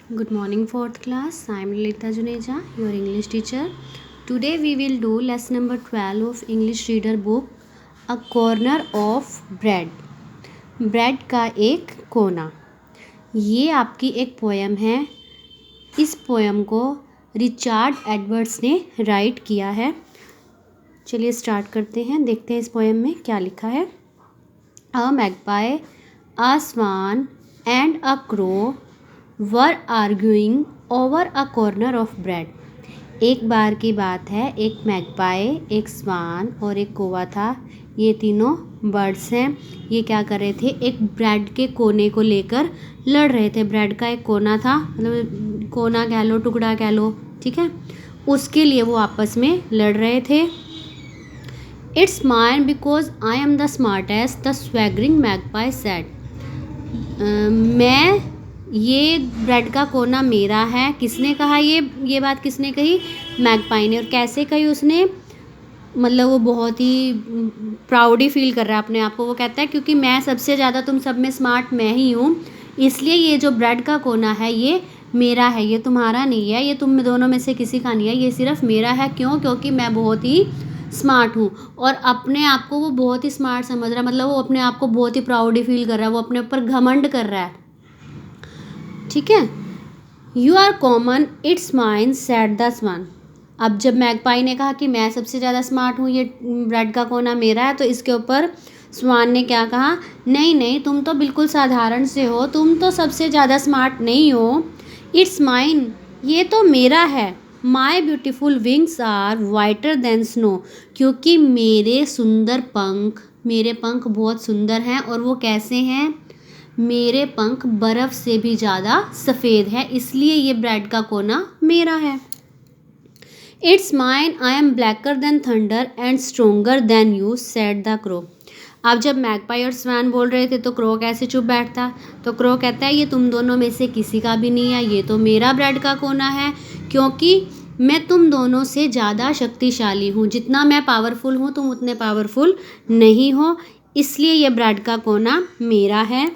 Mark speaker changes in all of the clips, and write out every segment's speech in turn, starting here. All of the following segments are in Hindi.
Speaker 1: Good morning, fourth class. I am Lilita Juneja, your English teacher. Today we will do lesson number 12 of English reader book, A Corner of Bread. Bread का एक कोना। ये आपकी एक पोयम है। इस पोयम को रिचार्ड एडवर्ड्स ने राइट किया है। चलिए स्टार्ट करते हैं, देखते हैं इस पोयम में क्या लिखा है। A magpie, a swan and a crow were arguing over a corner of bread. एक बार की बात है, एक मैगपाई, एक स्वान और एक कौवा था। ये तीनों बर्ड्स हैं। ये क्या कर रहे थे, एक ब्रेड के कोने को लेकर लड़ रहे थे। ब्रेड का एक कोना था, मतलब कोना कह लो, टुकड़ा कह लो, ठीक है, उसके लिए वो आपस में लड़ रहे थे। It's mine because I am the smartest, the swaggering magpie said. मैं, ये ब्रेड का कोना मेरा है। किसने कहा ये बात किसने कही? मैगपाई ने। और कैसे कही उसने? मतलब वो बहुत ही प्राउडी फील कर रहा है अपने आप को। वो कहता है क्योंकि मैं सबसे ज़्यादा तुम सब में स्मार्ट मैं ही हूँ, इसलिए ये जो ब्रेड का कोना है ये मेरा है, ये तुम्हारा नहीं है, ये तुम दोनों में से किसी का नहीं है, ये सिर्फ मेरा है। क्यों? क्योंकि मैं बहुत ही स्मार्ट हूँ। और अपने आप को वो बहुत ही स्मार्ट समझ रहा है, मतलब वो अपने आप को बहुत ही प्राउडी फील कर रहा है, वो अपने ऊपर घमंड कर रहा है, ठीक है। You are common, it's mine said the swan. अब जब मैगपाई ने कहा कि मैं सबसे ज़्यादा स्मार्ट हूँ, ये ब्रेड का कोना मेरा है, तो इसके ऊपर स्वान ने क्या कहा? नहीं नहीं, तुम तो बिल्कुल साधारण से हो, तुम तो सबसे ज़्यादा स्मार्ट नहीं हो। इट्स माइन, ये तो मेरा है। My beautiful wings are whiter than snow, क्योंकि मेरे पंख बहुत सुंदर हैं। और वो कैसे हैं? मेरे पंख बर्फ़ से भी ज़्यादा सफ़ेद है, इसलिए ये ब्रेड का कोना मेरा है। It's mine, I am blacker than thunder and stronger than you, said the crow. अब जब मैगपाई और स्वान बोल रहे थे तो क्रो कैसे चुप बैठता? तो क्रो कहता है ये तुम दोनों में से किसी का भी नहीं है, ये तो मेरा ब्रेड का कोना है, क्योंकि मैं तुम दोनों से ज़्यादा शक्तिशाली हूँ। जितना मैं पावरफुल हूँ तुम उतने पावरफुल नहीं हो, इसलिए ये ब्रेड का कोना मेरा है।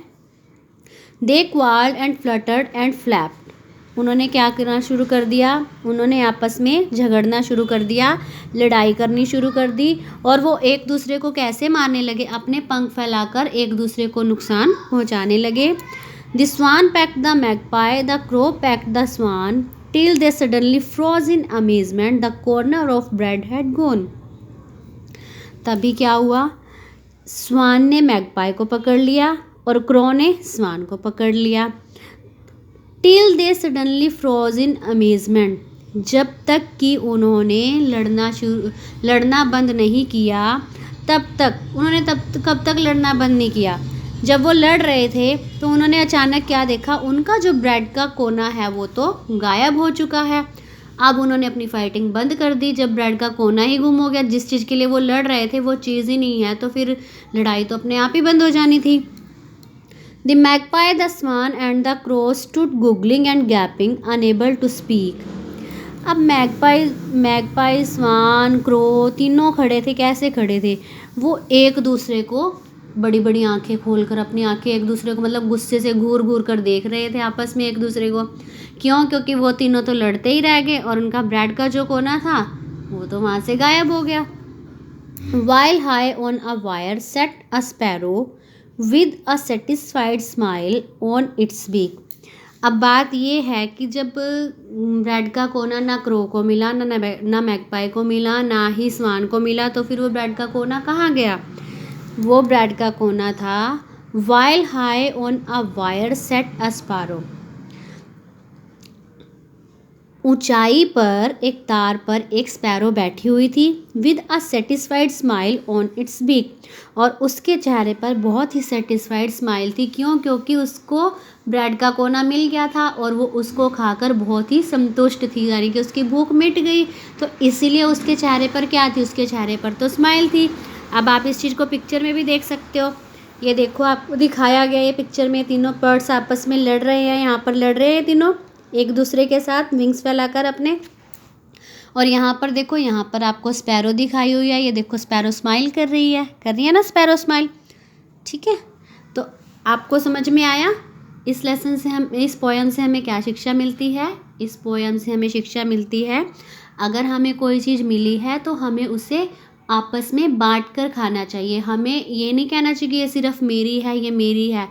Speaker 1: They quarrelled and fluttered and flapped. उन्होंने क्या करना शुरू कर दिया? उन्होंने आपस में झगड़ना शुरू कर दिया, लड़ाई करनी शुरू कर दी। और वो एक दूसरे को कैसे मारने लगे? अपने पंख फैलाकर एक दूसरे को नुकसान पहुंचाने लगे। The swan pecked the magpie, the crow pecked the swan, till they suddenly froze in amazement, the corner of bread had gone. तभी क्या हुआ? स्वान ने मैगपाई को पकड़ लिया और क्रो ने स्वान को पकड़ लिया। Till they suddenly froze in amazement, जब तक कि उन्होंने लड़ना बंद नहीं किया, कब तक लड़ना बंद नहीं किया? जब वो लड़ रहे थे तो उन्होंने अचानक क्या देखा? उनका जो ब्रेड का कोना है वो तो गायब हो चुका है। अब उन्होंने अपनी फाइटिंग बंद कर दी। जब ब्रेड का कोना ही गुम हो गया, जिस चीज़ के लिए वो लड़ रहे थे वो चीज़ ही नहीं है, तो फिर लड़ाई तो अपने आप ही बंद हो जानी थी। The magpie, the swan and the crow stood googling and gaping, unable to speak. अब मैगपाई, स्वान, क्रो तीनों खड़े थे। कैसे खड़े थे? वो एक दूसरे को बड़ी बड़ी आंखें खोलकर, अपनी आंखें एक दूसरे को मतलब गुस्से से घूर घूर कर देख रहे थे आपस में एक दूसरे को। क्यों? क्योंकि वो तीनों तो लड़ते ही रह गए और उनका ब्रेड का जो कोना था वो तो वहाँ से गायब हो गया। While high on a wire sat a sparrow with a satisfied smile on its beak. अब बात ये है कि जब ब्रेड का कोना ना क्रो को मिला, ना मैगपाई को मिला, ना ही स्वान को मिला, तो फिर वो ब्रेड का कोना कहाँ गया? वो ब्रेड का कोना था while high on a wire sat a sparrow. ऊंचाई पर एक तार पर एक स्पैरो बैठी हुई थी। With a satisfied smile on its beak, और उसके चेहरे पर बहुत ही सेटिस्फाइड स्माइल थी। क्यों? क्योंकि उसको ब्रेड का कोना मिल गया था और वो उसको खाकर बहुत ही संतुष्ट थी, यानी कि उसकी भूख मिट गई। तो इसीलिए उसके चेहरे पर क्या थी? उसके चेहरे पर तो स्माइल थी। अब आप इस चीज़ को पिक्चर में भी देख सकते हो। ये देखो, आपको दिखाया गया ये पिक्चर में तीनों बर्ड्स आपस में लड़ रहे हैं। यहाँ पर लड़ रहे हैं तीनों एक दूसरे के साथ विंग्स फैलाकर अपने। और यहाँ पर देखो, यहाँ पर आपको स्पैरो दिखाई हुई है। ये देखो, स्पैरो स्माइल कर रही है ना स्पैरो स्माइल, ठीक है। तो आपको समझ में आया? इस लेसन से इस पोएम से हमें क्या शिक्षा मिलती है? इस पोएम से हमें शिक्षा मिलती है अगर हमें कोई चीज़ मिली है तो हमें उसे आपस में बांट कर खाना चाहिए। हमें ये नहीं कहना चाहिए कि ये सिर्फ मेरी है, ये मेरी है,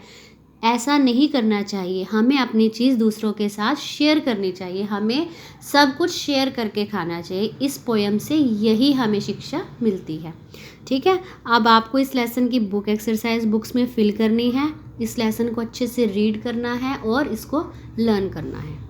Speaker 1: ऐसा नहीं करना चाहिए। हमें अपनी चीज़ दूसरों के साथ शेयर करनी चाहिए, हमें सब कुछ शेयर करके खाना चाहिए। इस पोएम से यही हमें शिक्षा मिलती है। ठीक है, अब आपको इस लेसन की बुक एक्सरसाइज बुक्स में फिल करनी है, इस लेसन को अच्छे से रीड करना है और इसको लर्न करना है।